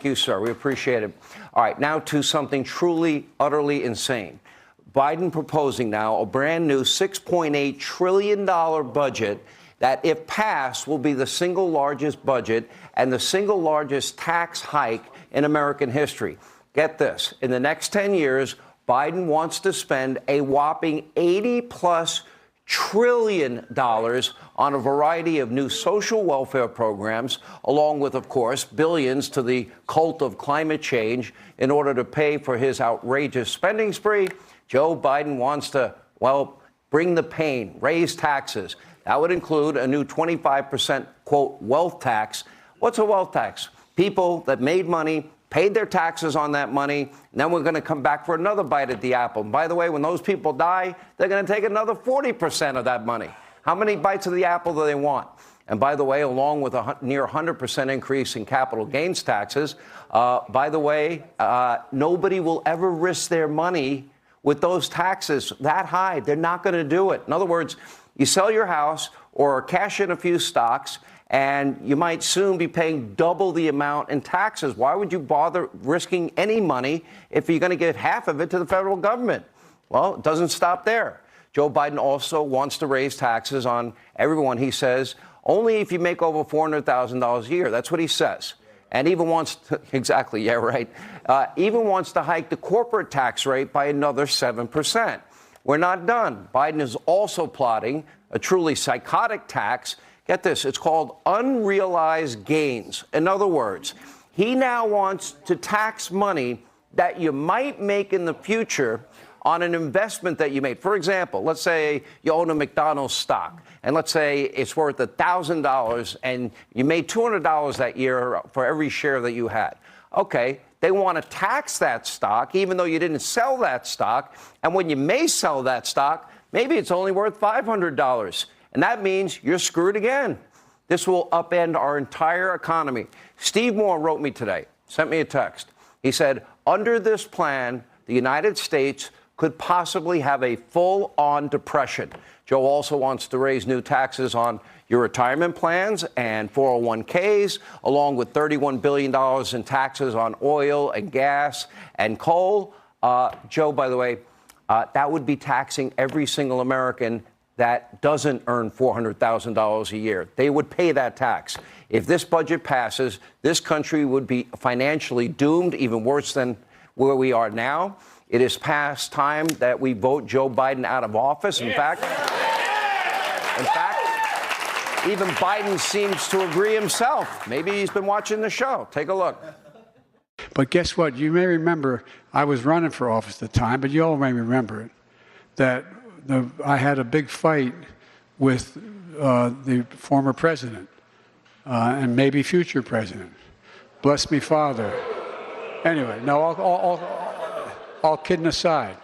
Thank you, sir. We appreciate it. All right, now to something truly, utterly insane. Biden proposing now a brand new $6.8 trillion budget that, if passed, will be the single largest budget and the single largest tax hike in American history. Get this. In the next 10 years, Biden wants to spend a whopping $80+ trillion on a variety of new social welfare programs, along with, of course, billions to the cult of climate change in order to pay for his outrageous spending spree. Joe Biden wants to, well, bring the pain, raise taxes. That would include a new 25%, quote, wealth tax. What's a wealth tax? People that made money, paid their taxes on that money, and then we're going to come back for another bite at the apple. And by the way, when those people die, they're going to take another 40% of that money. How many bites of the apple do they want? And by the way, along with a near 100% increase in capital gains taxes, by the way, nobody will ever risk their money with those taxes that high. They're not going to do it. In other words, you sell your house or cash in a few stocks, and you might soon be paying double the amount in taxes. Why would you bother risking any money if you're going to give half of it to the federal government? Well, it doesn't stop there. Joe Biden also wants to raise taxes on everyone, he says, only if you make over $400,000 a year. That's what he says. And even wants to, exactly, yeah, right, even wants to hike the corporate tax rate by another 7%. We're not done. Biden is also plotting a truly psychotic tax. Get this, it's called unrealized gains. In other words, he now wants to tax money that you might make in the future on an investment that you made. For example, let's say you own a McDonald's stock, and let's say it's worth $1,000, and you made $200 that year for every share that you had. Okay, they want to tax that stock, even though you didn't sell that stock, and when you may sell that stock, maybe it's only worth $500. And that means you're screwed again. This will upend our entire economy. Steve Moore wrote me today, sent me a text. He said, under this plan, the United States could possibly have a full-on depression. Joe also wants to raise new taxes on your retirement plans and 401ks, along with $31 billion in taxes on oil and gas and coal. Joe, by the way, that would be taxing every single American that doesn't earn $400,000 a year. They would pay that tax. If this budget passes, this country would be financially doomed, even worse than where we are now. It is past time that we vote Joe Biden out of office. In fact, even Biden seems to agree himself. Maybe he's been watching the show. Take a look. But guess what? You may remember, I was running for office at the time, but you all may remember it, that I had a big fight with the former president and maybe future president. Bless me, Father. Anyway, no, all kidding aside.